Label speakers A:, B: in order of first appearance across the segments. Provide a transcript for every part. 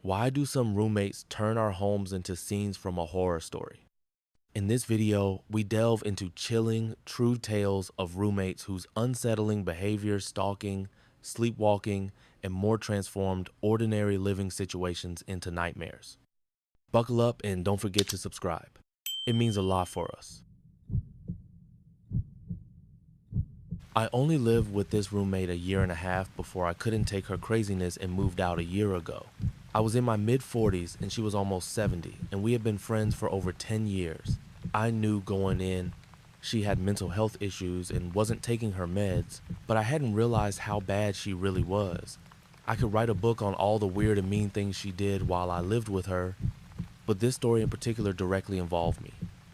A: Why do some roommates turn our homes into scenes from a horror story? In this video, we delve into chilling, true tales of roommates whose unsettling behavior, stalking, sleepwalking, and more transformed ordinary living situations into nightmares. Buckle up and don't forget to subscribe. It means a lot for us. I only lived with this roommate a year and a half before I couldn't take her craziness and moved out a year ago. I was in my mid-40s and she was almost 70, and we had been friends for over 10 years. I knew going in she had mental health issues and wasn't taking her meds, but I hadn't realized how bad she really was. I could write a book on all the weird and mean things she did while I lived with her, but this story in particular directly involved me.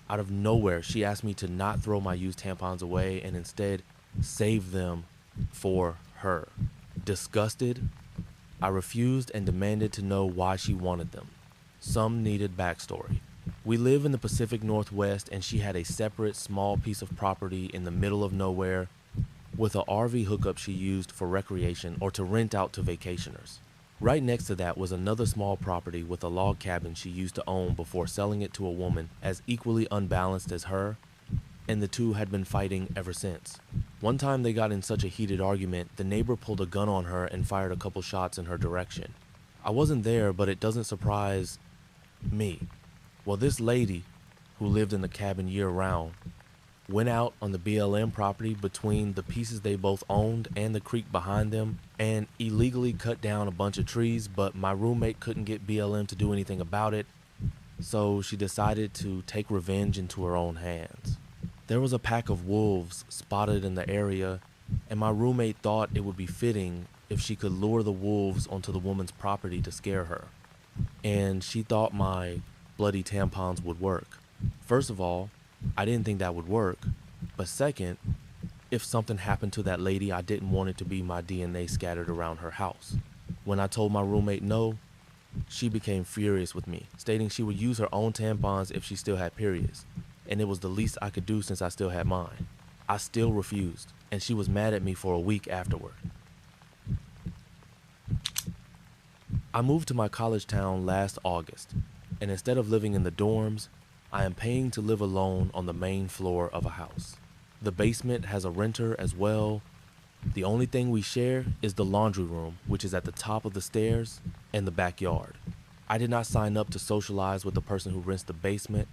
A: Out of nowhere, she asked me to not throw my used tampons away and instead save them for her. Disgusted, I refused and demanded to know why she wanted them. Some needed backstory. We live in the Pacific Northwest, and she had a separate small piece of property in the middle of nowhere with a RV hookup she used for recreation or to rent out to vacationers. Right next to that was another small property with a log cabin she used to own before selling it to a woman as equally unbalanced as her, and the two had been fighting ever since. One time they got in such a heated argument, the neighbor pulled a gun on her and fired a couple shots in her direction. I wasn't there, but it doesn't surprise me. Well, this lady, who lived in the cabin year-round, went out on the BLM property between the pieces they both owned and the creek behind them and illegally cut down a bunch of trees, but my roommate couldn't get BLM to do anything about it, so she decided to take revenge into her own hands. There was a pack of wolves spotted in the area, and my roommate thought it would be fitting if she could lure the wolves onto the woman's property to scare her. And she thought my bloody tampons would work. First of all, I didn't think that would work. But second, if something happened to that lady, I didn't want it to be my DNA scattered around her house. When I told my roommate no, she became furious with me, stating she would use her own tampons if she still had periods, and it was the least I could do since I still had mine. I still refused, and she was mad at me for a week afterward. I moved to my college town last August, and instead of living in the dorms, I am paying to live alone on the main floor of a house. The basement has a renter as well. The only thing we share is the laundry room, which is at the top of the stairs, and the backyard. I did not sign up to socialize with the person who rents the basement.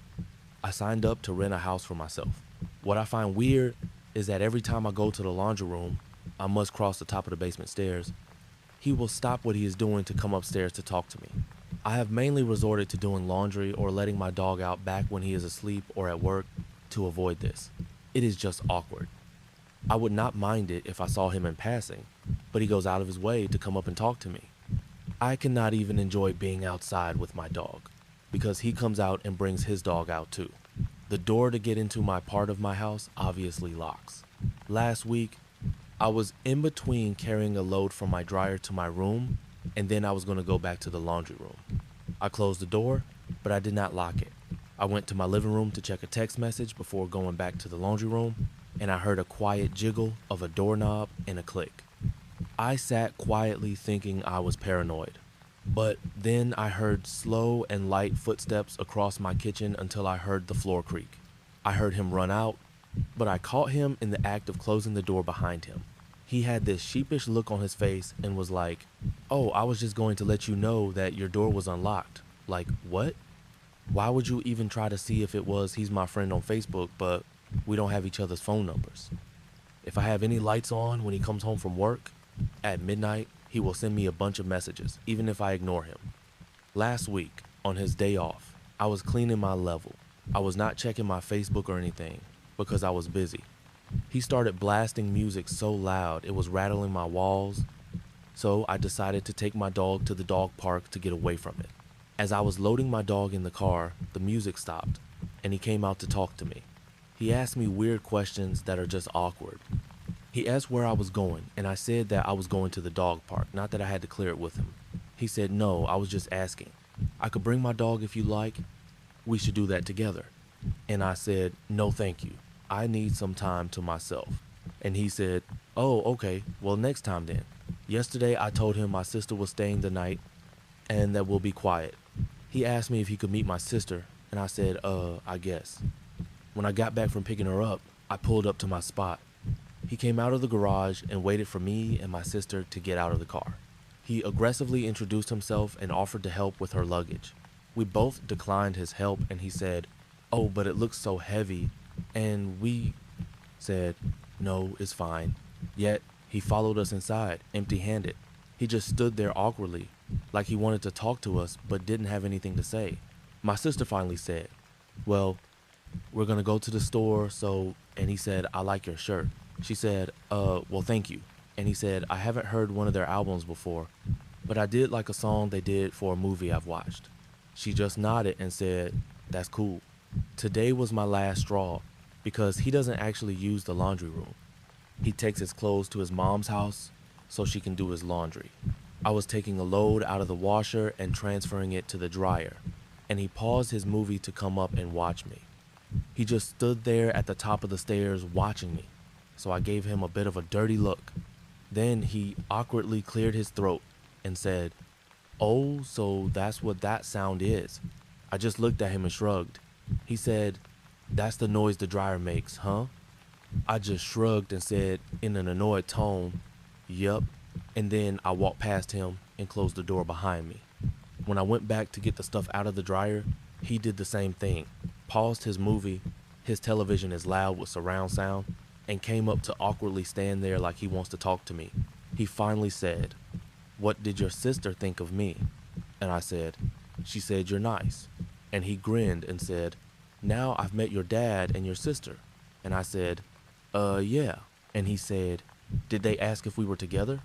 A: I signed up to rent a house for myself. What I find weird is that every time I go to the laundry room, I must cross the top of the basement stairs. He will stop what he is doing to come upstairs to talk to me. I have mainly resorted to doing laundry or letting my dog out back when he is asleep or at work to avoid this. It is just awkward. I would not mind it if I saw him in passing, but he goes out of his way to come up and talk to me. I cannot even enjoy being outside with my dog because he comes out and brings his dog out too. The door to get into my part of my house obviously locks. Last week, I was in between carrying a load from my dryer to my room, and then I was going to go back to the laundry room. I closed the door, but I did not lock it. I went to my living room to check a text message before going back to the laundry room, and I heard a quiet jiggle of a doorknob and a click. I sat quietly thinking I was paranoid, but then I heard slow and light footsteps across my kitchen until I heard the floor creak. I heard him run out, but I caught him in the act of closing the door behind him. He had this sheepish look on his face and was like, "Oh, I was just going to let you know that your door was unlocked." Like, what? Why would you even try to see if he's my friend on Facebook, but we don't have each other's phone numbers? If I have any lights on when he comes home from work, at midnight, he will send me a bunch of messages, even if I ignore him. Last week, on his day off, I was cleaning my level. I was not checking my Facebook or anything because I was busy. He started blasting music so loud it was rattling my walls, so I decided to take my dog to the dog park to get away from it. As I was loading my dog in the car, the music stopped, and he came out to talk to me. He asked me weird questions that are just awkward. He asked where I was going, and I said that I was going to the dog park, not that I had to clear it with him. He said, "No, I was just asking. I could bring my dog if you like. We should do that together." And I said, "No, thank you. I need some time to myself." And he said, "Oh, okay, well next time then." Yesterday I told him my sister was staying the night and that we'll be quiet. He asked me if he could meet my sister, and I said, I guess. When I got back from picking her up, I pulled up to my spot. He came out of the garage and waited for me and my sister to get out of the car. He aggressively introduced himself and offered to help with her luggage. We both declined his help, and he said, "Oh, but it looks so heavy," and we said, "No, it's fine." Yet, he followed us inside, empty-handed. He just stood there awkwardly, like he wanted to talk to us but didn't have anything to say. My sister finally said, "Well, we're gonna go to the store, so," and he said, "I like your shirt." She said, well, thank you." And he said, "I haven't heard one of their albums before, but I did like a song they did for a movie I've watched." She just nodded and said, "That's cool." Today was my last straw, because he doesn't actually use the laundry room. He takes his clothes to his mom's house so she can do his laundry. I was taking a load out of the washer and transferring it to the dryer, and he paused his movie to come up and watch me. He just stood there at the top of the stairs watching me, so I gave him a bit of a dirty look. Then he awkwardly cleared his throat and said, "Oh, so that's what that sound is." I just looked at him and shrugged. He said, "That's the noise the dryer makes, huh?" I just shrugged and said in an annoyed tone, "Yup," and then I walked past him and closed the door behind me. When I went back to get the stuff out of the dryer, he did the same thing, paused his movie, his television is loud with surround sound, and came up to awkwardly stand there like he wants to talk to me. He finally said, "What did your sister think of me?" And I said, "She said you're nice." And he grinned and said, "Now I've met your dad and your sister." And I said, yeah." And he said, "Did they ask if we were together?"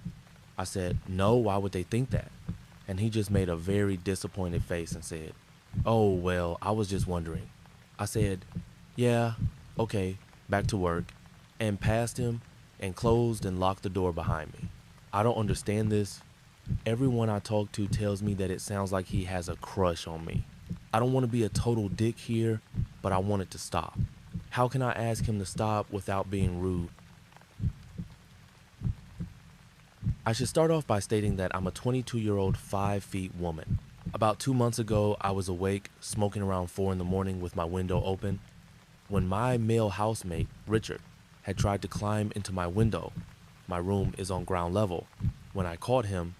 A: I said, "No, why would they think that?" And he just made a very disappointed face and said, "Oh, well, I was just wondering." I said, "Yeah, okay, back to work," and passed him and closed and locked the door behind me. I don't understand this. Everyone I talk to tells me that it sounds like he has a crush on me. I don't want to be a total dick here, but I want it to stop. How can I ask him to stop without being rude? I should start off by stating that I'm a 22-year-old 5 feet woman. About 2 months ago, I was awake, smoking around 4 in the morning with my window open, when my male housemate, Richard, had tried to climb into my window. My room is on ground level. When I caught him,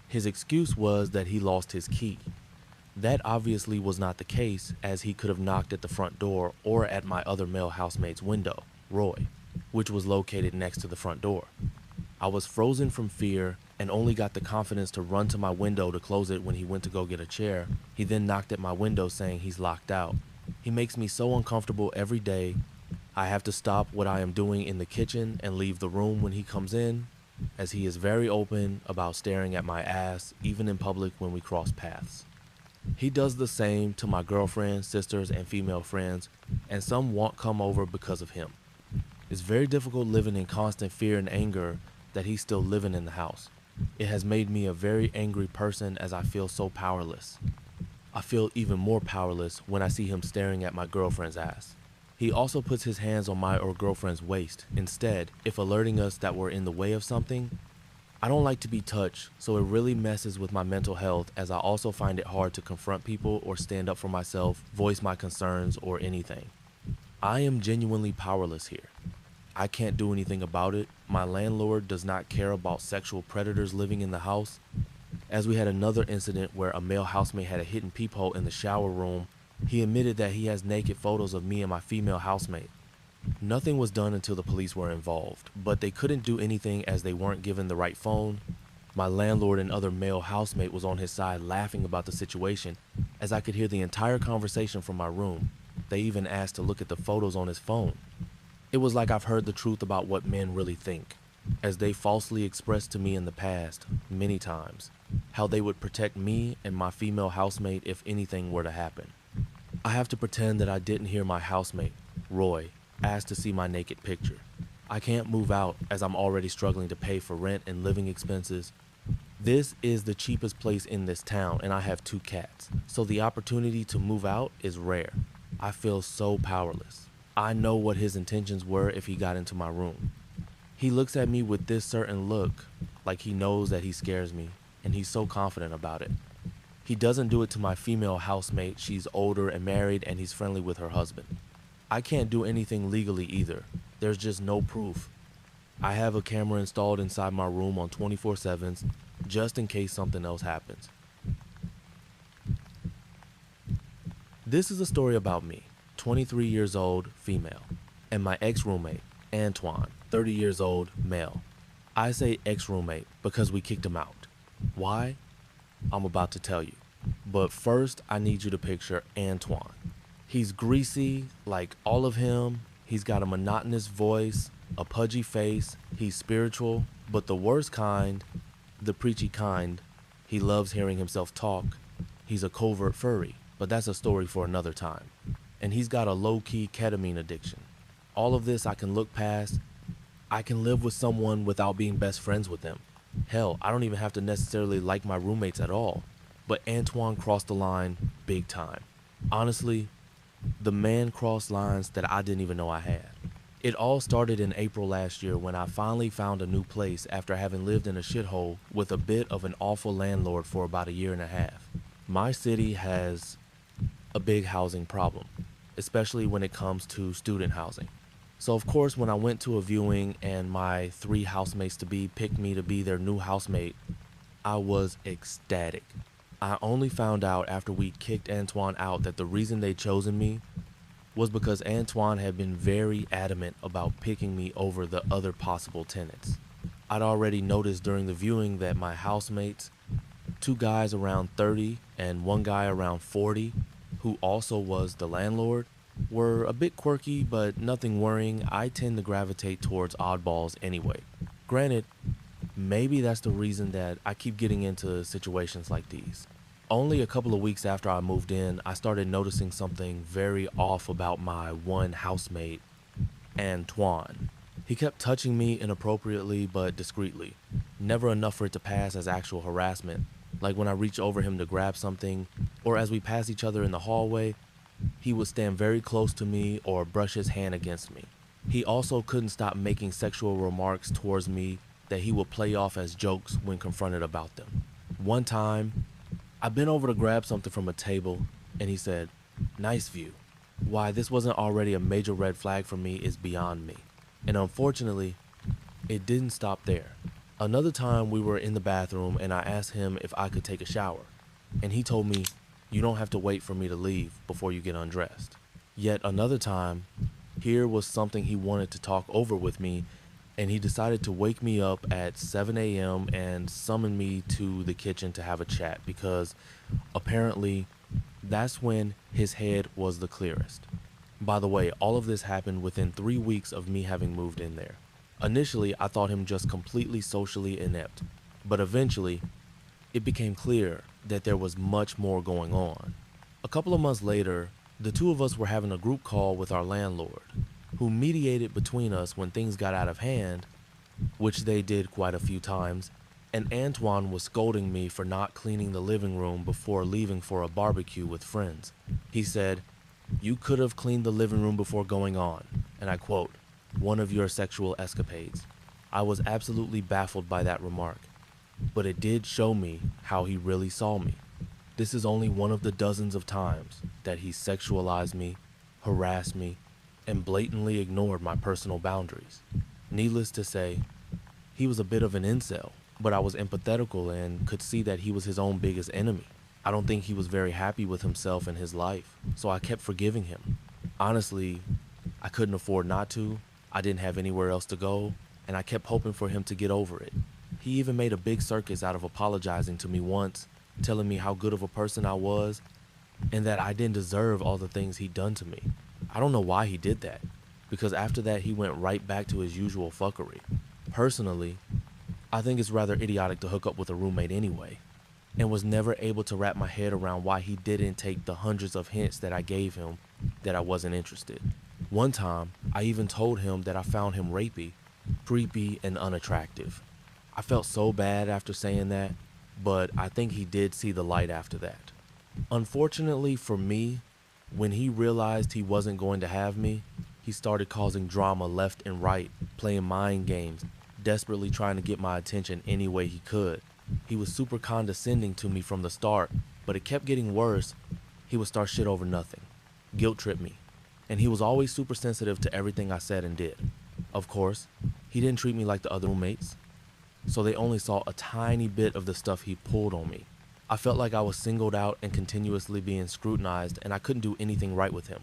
A: his excuse was that he lost his key. That obviously was not the case, as he could have knocked at the front door or at my other male housemate's window, Roy, which was located next to the front door. I was frozen from fear and only got the confidence to run to my window to close it when he went to go get a chair. He then knocked at my window saying he's locked out. He makes me so uncomfortable every day. I have to stop what I am doing in the kitchen and leave the room when he comes in, as he is very open about staring at my ass, even in public when we cross paths. He does the same to my girlfriends, sisters, and female friends, and some won't come over because of him. It's very difficult living in constant fear and anger that he's still living in the house. It has made me a very angry person as I feel so powerless. I feel even more powerless when I see him staring at my girlfriend's ass. He also puts his hands on my or girlfriend's waist instead, if alerting us that we're in the way of something. I don't like to be touched, so it really messes with my mental health, as I also find it hard to confront people or stand up for myself, voice my concerns, or anything. I am genuinely powerless here. I can't do anything about it. My landlord does not care about sexual predators living in the house, as we had another incident where a male housemate had a hidden peephole in the shower room. He admitted that he has naked photos of me and my female housemate. Nothing was done until the police were involved, but they couldn't do anything as they weren't given the right phone. My landlord and other male housemate was on his side laughing about the situation, as I could hear the entire conversation from my room. They even asked to look at the photos on his phone. It was like I've heard the truth about what men really think, as they falsely expressed to me in the past, many times, how they would protect me and my female housemate if anything were to happen. I have to pretend that I didn't hear my housemate, Roy, asked to see my naked picture. I can't move out as I'm already struggling to pay for rent and living expenses. This is the cheapest place in this town, and I have 2 cats, so the opportunity to move out is rare. I feel so powerless. I know what his intentions were if he got into my room. He looks at me with this certain look, like he knows that he scares me, and he's so confident about it. He doesn't do it to my female housemate. She's older and married, and he's friendly with her husband. I can't do anything legally either. There's just no proof. I have a camera installed inside my room on 24/7s just in case something else happens. This is a story about me, 23 years old, female, and my ex-roommate, Antoine, 30 years old, male. I say ex-roommate because we kicked him out. Why? I'm about to tell you. But first, I need you to picture Antoine. He's greasy, like all of him. He's got a monotonous voice, a pudgy face. He's spiritual, but the worst kind, the preachy kind. He loves hearing himself talk. He's a covert furry, but that's a story for another time. And he's got a low-key ketamine addiction. All of this I can look past. I can live with someone without being best friends with them. Hell, I don't even have to necessarily like my roommates at all. But Antoine crossed the line big time. Honestly, the man crossed lines that I didn't even know I had. It all started in April last year when I finally found a new place after having lived in a shithole with a bit of an awful landlord for about a year and a half. My city has a big housing problem, especially when it comes to student housing. So of course, when I went to a viewing and my 3 housemates-to-be picked me to be their new housemate, I was ecstatic. I only found out after we kicked Antoine out that the reason they'd chosen me was because Antoine had been very adamant about picking me over the other possible tenants. I'd already noticed during the viewing that my housemates, 2 guys around 30 and 1 guy around 40, who also was the landlord, were a bit quirky, but nothing worrying. I tend to gravitate towards oddballs anyway. Granted, maybe that's the reason that I keep getting into situations like these. Only a couple of weeks after I moved in, I started noticing something very off about my one housemate, Antoine. He kept touching me inappropriately but discreetly, never enough for it to pass as actual harassment, like when I reach over him to grab something, or as we pass each other in the hallway, he would stand very close to me or brush his hand against me. He also couldn't stop making sexual remarks towards me that he would play off as jokes when confronted about them. One time, I bent over to grab something from a table, and he said, "Nice view." Why this wasn't already a major red flag for me is beyond me. And unfortunately, it didn't stop there. Another time we were in the bathroom and I asked him if I could take a shower. And he told me, "You don't have to wait for me to leave before you get undressed." Yet another time, here was something he wanted to talk over with me, and he decided to wake me up at 7 a.m. and summon me to the kitchen to have a chat because apparently that's when his head was the clearest. By the way, all of this happened within 3 weeks of me having moved in there. Initially, I thought him just completely socially inept, but eventually, it became clear that there was much more going on. A couple of months later, the 2 of us were having a group call with our landlord, who mediated between us when things got out of hand, which they did quite a few times, and Antoine was scolding me for not cleaning the living room before leaving for a barbecue with friends. He said, "You could have cleaned the living room before going on," and I quote, "one of your sexual escapades." I was absolutely baffled by that remark, but it did show me how he really saw me. This is only one of the dozens of times that he sexualized me, harassed me, and blatantly ignored my personal boundaries. Needless to say, he was a bit of an incel, but I was empathetical and could see that he was his own biggest enemy. I don't think he was very happy with himself and his life, so I kept forgiving him. Honestly, I couldn't afford not to. I didn't have anywhere else to go, and I kept hoping for him to get over it. He even made a big circus out of apologizing to me once, telling me how good of a person I was, and that I didn't deserve all the things he'd done to me. I don't know why he did that, because after that he went right back to his usual fuckery. Personally, I think it's rather idiotic to hook up with a roommate anyway, and was never able to wrap my head around why he didn't take the hundreds of hints that I gave him that I wasn't interested. One time, I even told him that I found him rapey, creepy, and unattractive. I felt so bad after saying that, but I think he did see the light after that. Unfortunately for me, when he realized he wasn't going to have me, he started causing drama left and right, playing mind games, desperately trying to get my attention any way he could. He was super condescending to me from the start, but it kept getting worse. He would start shit over nothing, guilt trip me, and he was always super sensitive to everything I said and did. Of course, he didn't treat me like the other roommates, so they only saw a tiny bit of the stuff he pulled on me. I felt like I was singled out and continuously being scrutinized, and I couldn't do anything right with him.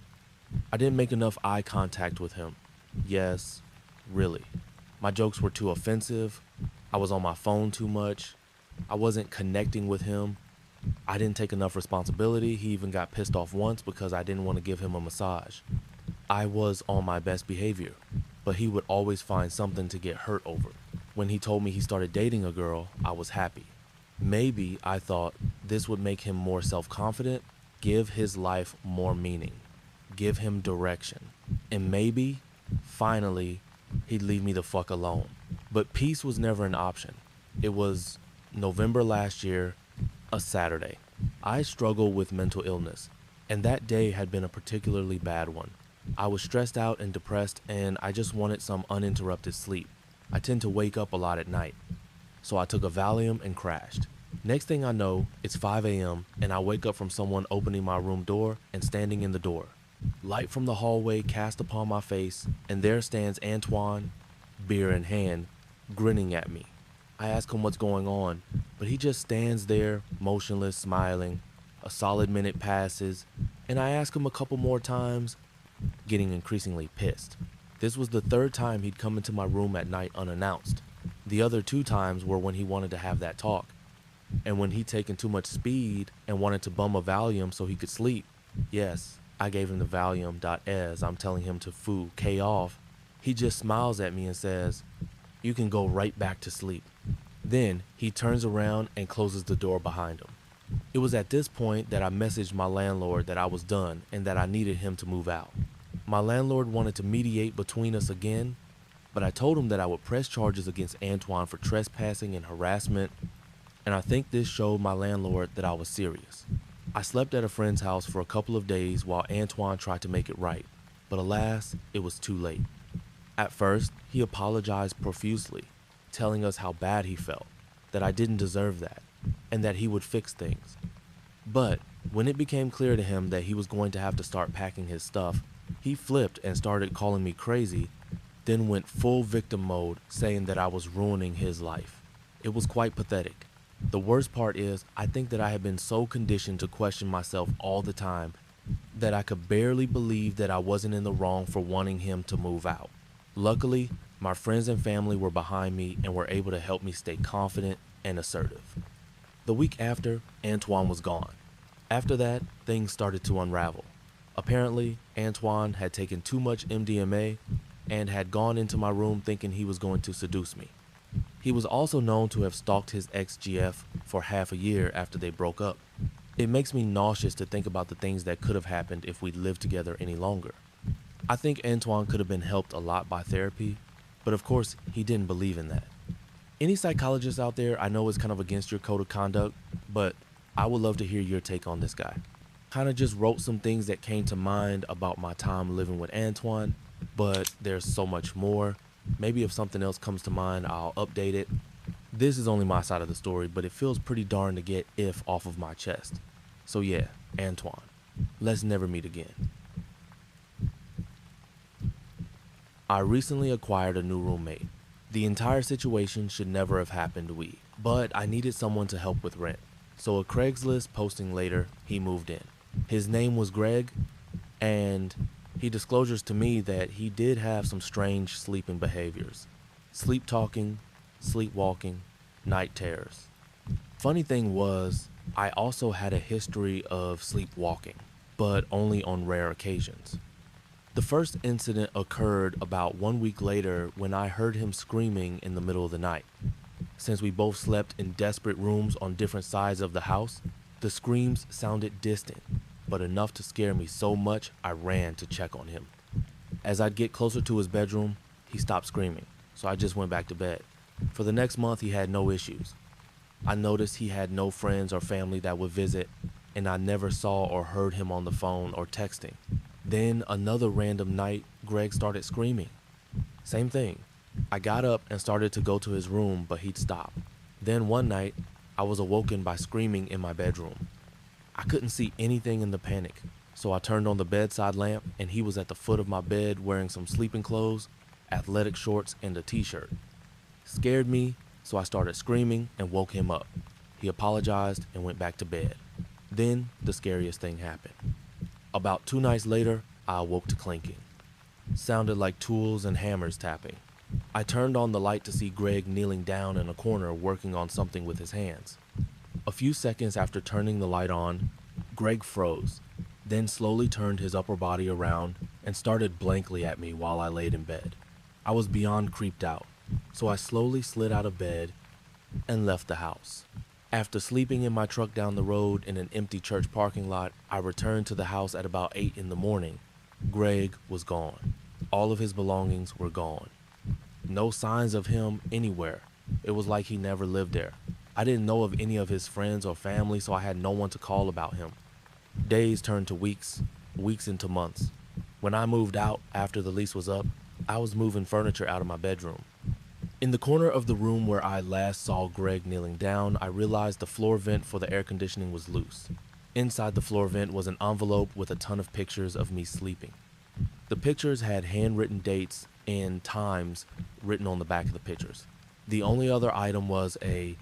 A: I didn't make enough eye contact with him. Yes, really. My jokes were too offensive. I was on my phone too much. I wasn't connecting with him. I didn't take enough responsibility. He even got pissed off once because I didn't want to give him a massage. I was on my best behavior, but he would always find something to get hurt over. When he told me he started dating a girl, I was happy. Maybe I thought this would make him more self-confident, give his life more meaning, give him direction, and maybe, finally, he'd leave me the fuck alone. But peace was never an option. It was November last year, a Saturday. I struggle with mental illness, and that day had been a particularly bad one. I was stressed out and depressed, and I just wanted some uninterrupted sleep. I tend to wake up a lot at night, so I took a Valium and crashed. Next thing I know, it's 5 a.m. and I wake up from someone opening my room door and standing in the door. Light from the hallway cast upon my face, and there stands Antoine, beer in hand, grinning at me. I ask him what's going on, but he just stands there, motionless, smiling. A solid minute passes, and I ask him a couple more times, getting increasingly pissed. This was the third time he'd come into my room at night unannounced. The other 2 times were when he wanted to have that talk, and when he'd taken too much speed and wanted to bum a Valium so he could sleep. Yes, I gave him the Valium. As I'm telling him to K off, he just smiles at me and says, "You can go right back to sleep." Then he turns around and closes the door behind him. It was at this point that I messaged my landlord that I was done and that I needed him to move out. My landlord wanted to mediate between us again, but I told him that I would press charges against Antoine for trespassing and harassment, and I think this showed my landlord that I was serious. I slept at a friend's house for a couple of days while Antoine tried to make it right, but alas, it was too late. At first, he apologized profusely, telling us how bad he felt, that I didn't deserve that, and that he would fix things. But when it became clear to him that he was going to have to start packing his stuff, he flipped and started calling me crazy, then went full victim mode, saying that I was ruining his life. It was quite pathetic. The worst part is, I think that I had been so conditioned to question myself all the time that I could barely believe that I wasn't in the wrong for wanting him to move out. Luckily, my friends and family were behind me and were able to help me stay confident and assertive. The week after, Antoine was gone. After that, things started to unravel. Apparently, Antoine had taken too much MDMA and had gone into my room thinking he was going to seduce me. He was also known to have stalked his ex-GF for half a year after they broke up. It makes me nauseous to think about the things that could have happened if we'd lived together any longer. I think Antoine could have been helped a lot by therapy, but of course, he didn't believe in that. Any psychologist out there, I know is kind of against your code of conduct, but I would love to hear your take on this guy. Kind of just wrote some things that came to mind about my time living with Antoine, but there's so much more. Maybe if something else comes to mind, I'll update it. This is only my side of the story, but it feels pretty darn to get if off of my chest. So yeah, Antoine, let's never meet again. I recently acquired a new roommate. The entire situation should never have happened, but I needed someone to help with rent. So a Craigslist posting later, he moved in. His name was Greg, and he disclosures to me that he did have some strange sleeping behaviors. Sleep talking, sleepwalking, night terrors. Funny thing was, I also had a history of sleepwalking, but only on rare occasions. The first incident occurred about 1 week later when I heard him screaming in the middle of the night. Since we both slept in desperate rooms on different sides of the house, the screams sounded distant, but enough to scare me so much I ran to check on him. As I'd get closer to his bedroom, he stopped screaming, so I just went back to bed. For the next month, he had no issues. I noticed he had no friends or family that would visit, and I never saw or heard him on the phone or texting. Then another random night, Greg started screaming. Same thing. I got up and started to go to his room, but he'd stop. Then one night, I was awoken by screaming in my bedroom. I couldn't see anything in the panic, so I turned on the bedside lamp and he was at the foot of my bed wearing some sleeping clothes, athletic shorts, and a t-shirt. Scared me, so I started screaming and woke him up. He apologized and went back to bed. Then the scariest thing happened. About 2 nights later, I awoke to clinking. Sounded like tools and hammers tapping. I turned on the light to see Greg kneeling down in a corner working on something with his hands. A few seconds after turning the light on, Greg froze, then slowly turned his upper body around and started blankly at me while I laid in bed. I was beyond creeped out, so I slowly slid out of bed and left the house. After sleeping in my truck down the road in an empty church parking lot, I returned to the house at about 8 in the morning. Greg was gone. All of his belongings were gone. No signs of him anywhere. It was like he never lived there. I didn't know of any of his friends or family, so I had no one to call about him. Days turned to weeks, weeks into months. When I moved out after the lease was up, I was moving furniture out of my bedroom. In the corner of the room where I last saw Greg kneeling down, I realized the floor vent for the air conditioning was loose. Inside the floor vent was an envelope with a ton of pictures of me sleeping. The pictures had handwritten dates and times written on the back of the pictures. The only other item was a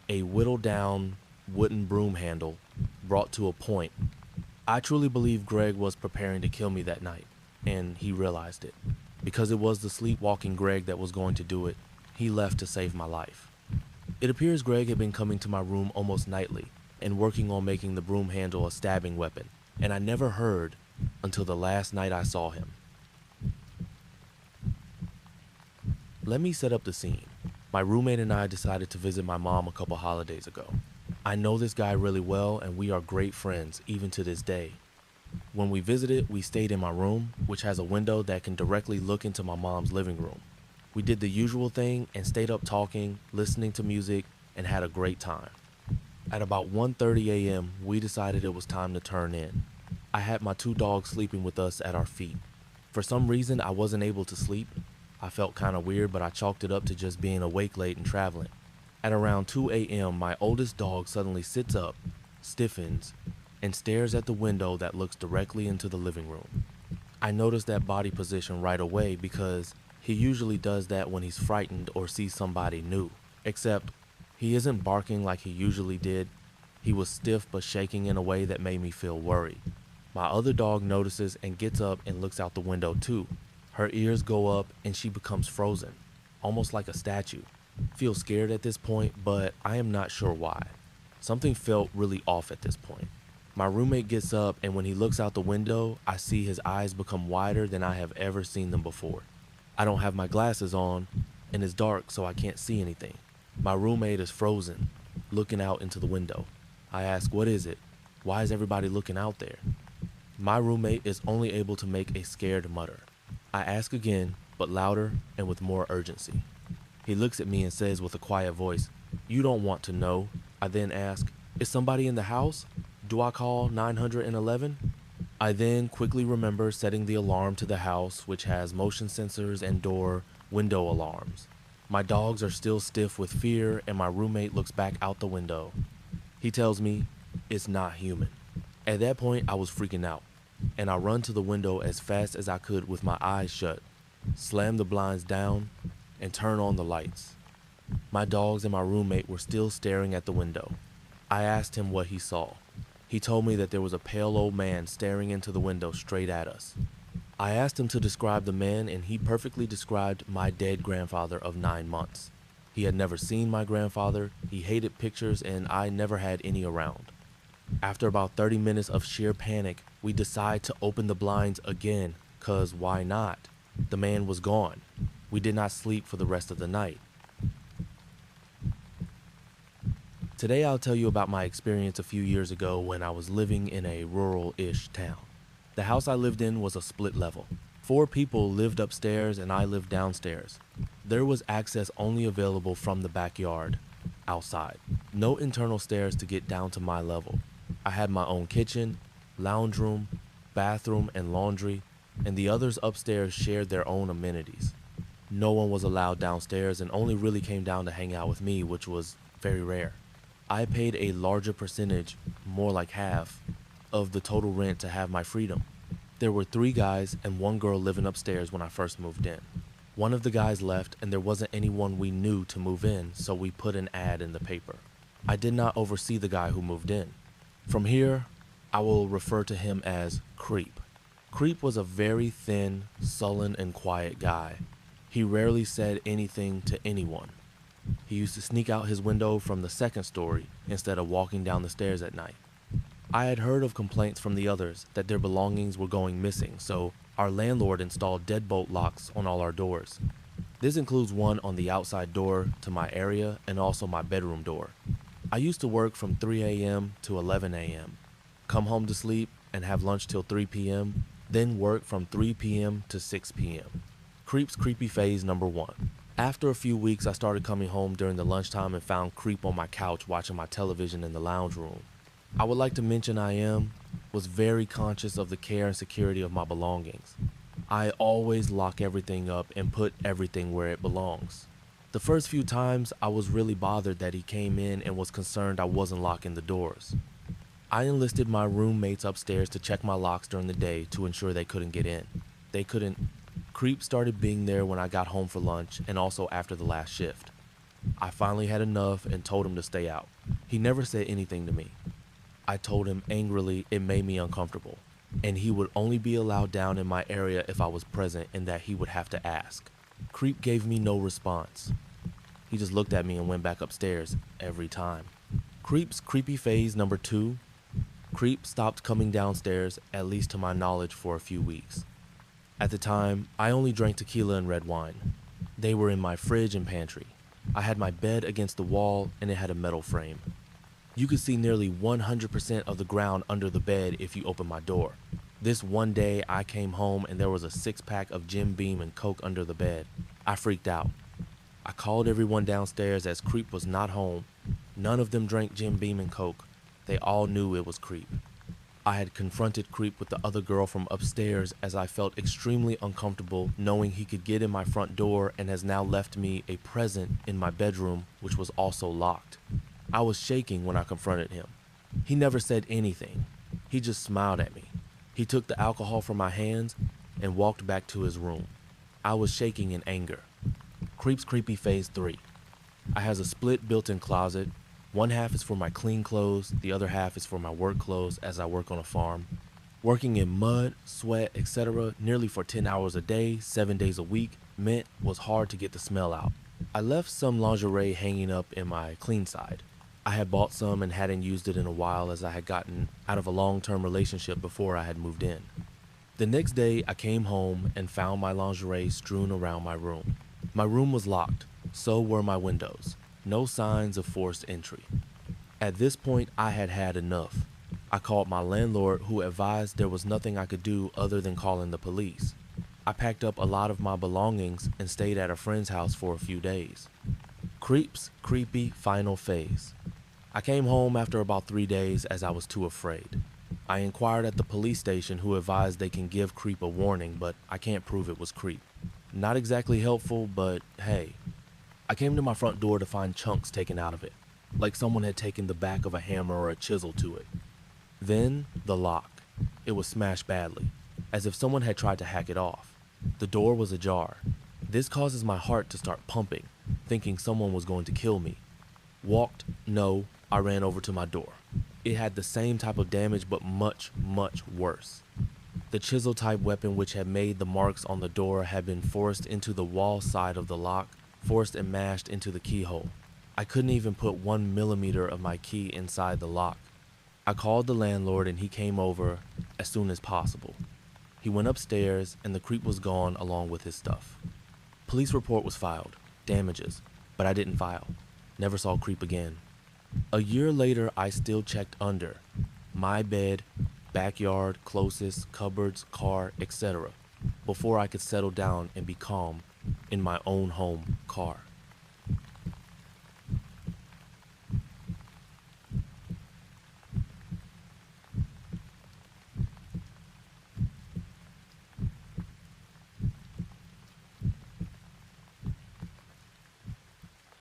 A: whittled down wooden broom handle brought to a point. I truly believe Greg was preparing to kill me that night, and he realized it. Because it was the sleepwalking Greg that was going to do it, he left to save my life. It appears Greg had been coming to my room almost nightly and working on making the broom handle a stabbing weapon, and I never heard until the last night I saw him. Let me set up the scene. My roommate and I decided to visit my mom a couple holidays ago. I know this guy really well and we are great friends even to this day. When we visited, we stayed in my room, which has a window that can directly look into my mom's living room. We did the usual thing and stayed up talking, listening to music, and had a great time. At about 1:30 a.m., we decided it was time to turn in. I had my 2 dogs sleeping with us at our feet. For some reason, I wasn't able to sleep. I felt kind of weird, but I chalked it up to just being awake late and traveling. At around 2 a.m., my oldest dog suddenly sits up, stiffens, and stares at the window that looks directly into the living room. I noticed that body position right away because he usually does that when he's frightened or sees somebody new. Except, he isn't barking like he usually did. He was stiff but shaking in a way that made me feel worried. My other dog notices and gets up and looks out the window too. Her ears go up and she becomes frozen, almost like a statue. Feel scared at this point, but I am not sure why. Something felt really off at this point. My roommate gets up and when he looks out the window, I see his eyes become wider than I have ever seen them before. I don't have my glasses on and it's dark so I can't see anything. My roommate is frozen, looking out into the window. I ask, "What is it? Why is everybody looking out there?" My roommate is only able to make a scared mutter. I ask again, but louder and with more urgency. He looks at me and says with a quiet voice, "You don't want to know." I then ask, "Is somebody in the house? Do I call 911? I then quickly remember setting the alarm to the house, which has motion sensors and window alarms. My dogs are still stiff with fear and my roommate looks back out the window. He tells me it's not human. At that point, I was freaking out, and I run to the window as fast as I could with my eyes shut, slam the blinds down, and turn on the lights. My dogs and my roommate were still staring at the window. I asked him what he saw. He told me that there was a pale old man staring into the window straight at us. I asked him to describe the man, and he perfectly described my dead grandfather of 9 months. He had never seen my grandfather, he hated pictures, and I never had any around. After about 30 minutes of sheer panic, we decide to open the blinds again, 'cause why not? The man was gone. We did not sleep for the rest of the night. Today I'll tell you about my experience a few years ago when I was living in a rural-ish town. The house I lived in was a split level. 4 people lived upstairs and I lived downstairs. There was access only available from the backyard, outside. No internal stairs to get down to my level. I had my own kitchen, lounge room, bathroom, and laundry, and the others upstairs shared their own amenities. No one was allowed downstairs and only really came down to hang out with me, which was very rare. I paid a larger percentage, more like half, of the total rent to have my freedom. There were 3 guys and 1 girl living upstairs when I first moved in. One of the guys left and there wasn't anyone we knew to move in, so we put an ad in the paper. I did not oversee the guy who moved in. From here, I will refer to him as Creep. Creep was a very thin, sullen, and quiet guy. He rarely said anything to anyone. He used to sneak out his window from the second story instead of walking down the stairs at night. I had heard of complaints from the others that their belongings were going missing, so our landlord installed deadbolt locks on all our doors. This includes one on the outside door to my area and also my bedroom door. I used to work from 3 a.m. to 11 a.m., come home to sleep and have lunch till 3 p.m., then work from 3 p.m. to 6 p.m. Creep's creepy phase number 1. After a few weeks, I started coming home during the lunchtime and found Creep on my couch watching my television in the lounge room. I would like to mention was very conscious of the care and security of my belongings. I always lock everything up and put everything where it belongs. The first few times, I was really bothered that he came in and was concerned I wasn't locking the doors. I enlisted my roommates upstairs to check my locks during the day to ensure they couldn't get in. They couldn't. Creep started being there when I got home for lunch and also after the last shift. I finally had enough and told him to stay out. He never said anything to me. I told him angrily it made me uncomfortable, and he would only be allowed down in my area if I was present and that he would have to ask. Creep gave me no response. He just looked at me and went back upstairs every time. Creep's creepy phase number 2. Creep stopped coming downstairs, at least to my knowledge, for a few weeks. At the time, I only drank tequila and red wine. They were in my fridge and pantry. I had my bed against the wall and it had a metal frame. You could see nearly 100% of the ground under the bed if you opened my door. This one day I came home and there was a 6-pack of Jim Beam and Coke under the bed. I freaked out. I called everyone downstairs as Creep was not home. None of them drank Jim Beam and Coke. They all knew it was Creep. I had confronted Creep with the other girl from upstairs as I felt extremely uncomfortable knowing he could get in my front door and has now left me a present in my bedroom which was also locked. I was shaking when I confronted him. He never said anything. He just smiled at me. He took the alcohol from my hands and walked back to his room. I was shaking in anger. Creep's creepy phase 3. I has a split built-in closet. One half is for my clean clothes, the other half is for my work clothes as I work on a farm. Working in mud, sweat, etc. nearly for 10 hours a day, 7 days a week, meant was hard to get the smell out. I left some lingerie hanging up in my clean side. I had bought some and hadn't used it in a while as I had gotten out of a long-term relationship before I had moved in. The next day, I came home and found my lingerie strewn around my room. My room was locked, so were my windows. No signs of forced entry. At this point, I had had enough. I called my landlord, who advised there was nothing I could do other than calling the police. I packed up a lot of my belongings and stayed at a friend's house for a few days. Creep's creepy final phase. I came home after about 3 days as I was too afraid. I inquired at the police station, who advised they can give Creep a warning, but I can't prove it was Creep. Not exactly helpful, but hey. I came to my front door to find chunks taken out of it, like someone had taken the back of a hammer or a chisel to it. Then, the lock. It was smashed badly, as if someone had tried to hack it off. The door was ajar. This causes my heart to start pumping, thinking someone was going to kill me. Walked, no, I ran over to my door. It had the same type of damage, but much, much worse. The chisel-type weapon which had made the marks on the door had been forced into the wall side of the lock, forced and mashed into the keyhole. I couldn't even put 1 millimeter of my key inside the lock. I called the landlord and he came over as soon as possible. He went upstairs and the Creep was gone along with his stuff. Police report was filed, damages, but I didn't file. Never saw Creep again. A year later, I still checked under my bed, backyard, closest, cupboards, car, etc. before I could settle down and be calm in my own home car.